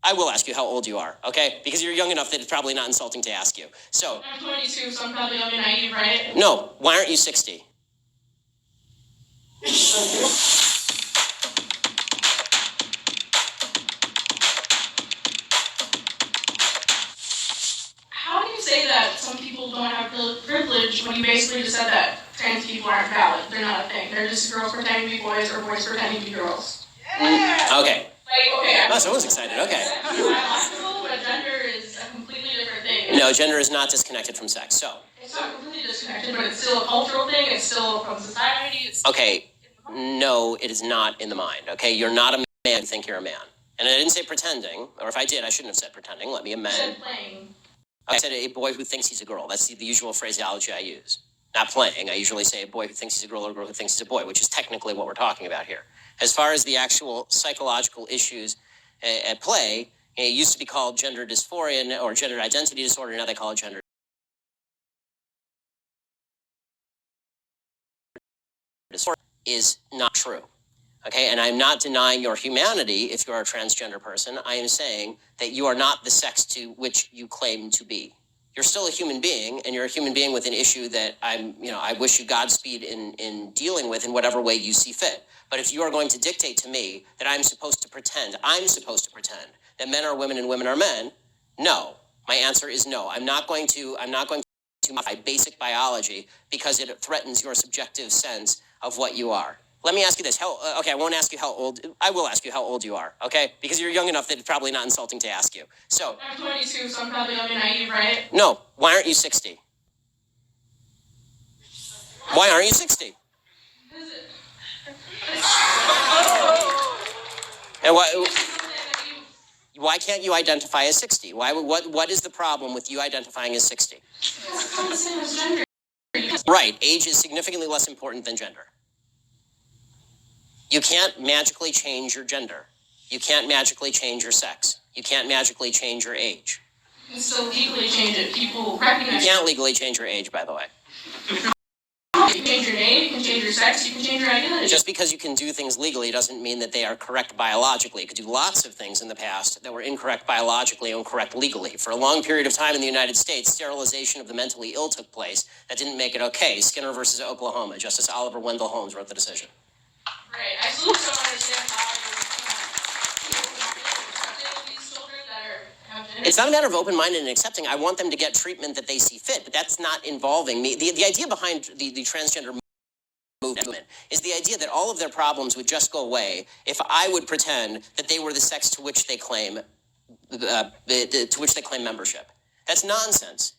I will ask you how old you are, okay? Because you're young enough that it's probably not insulting to ask you. So I'm 22, so I'm probably young and naive, right? No. Why aren't you 60? How do you say that some people don't have privilege when you basically just said that trans people aren't valid? They're not a thing. They're just girls pretending to be boys or boys pretending to be girls. Yeah. Okay. Like, okay. Oh, someone's excited. Okay. Biological, but gender is a completely different thing. No, gender is not disconnected from sex. So. It's not completely disconnected, but it's still a cultural thing. It's still from society. Okay. No, it is not in the mind. Okay, you're not a man. You think you're a man. And I didn't say pretending, or if I did, I shouldn't have said pretending. Let me amend. You said playing. I said a boy who thinks he's a girl. That's the usual phraseology I use. Not playing. I usually say a boy who thinks he's a girl or a girl who thinks he's a boy, which is technically what we're talking about here. As far as the actual psychological issues at play, it used to be called gender dysphoria or gender identity disorder. Now they call it gender disorder. Is not true. Okay, and I'm not denying your humanity if you're a transgender person. I am saying that you are not the sex to which you claim to be. You're still a human being, and you're a human being with an issue that I wish you Godspeed in dealing with in whatever way you see fit. But if you are going to dictate to me that I'm supposed to pretend that men are women and women are men, no. My answer is no. I'm not going to modify basic biology because it threatens your subjective sense of what you are. Let me ask you this. Okay, I won't ask you how old. I will ask you how old you are, okay? Because you're young enough that it's probably not insulting to ask you. So I'm 22, so I'm probably young and naive, right? No. Why aren't you 60? Why aren't you 60? And why can't you identify as 60? What is the problem with you identifying as 60? It's not the same as gender. Right. Age is significantly less important than gender. You can't magically change your gender. You can't magically change your sex. You can't magically change your age. You can still legally change it. People recognize You can't legally change your age, by the way. You can change your name, you can change your sex, you can change your identity. Just because you can do things legally doesn't mean that they are correct biologically. You could do lots of things in the past that were incorrect biologically and correct legally. For a long period of time in the United States, sterilization of the mentally ill took place. That didn't make it okay. Skinner versus Oklahoma. Justice Oliver Wendell Holmes wrote the decision. Right. I still don't understand how these children that have gender. It's not a matter of open-minded and accepting. I want them to get treatment that they see fit, but that's not involving me. The idea behind the transgender movement is the idea that all of their problems would just go away if I would pretend that they were the sex to which they claim membership. That's nonsense.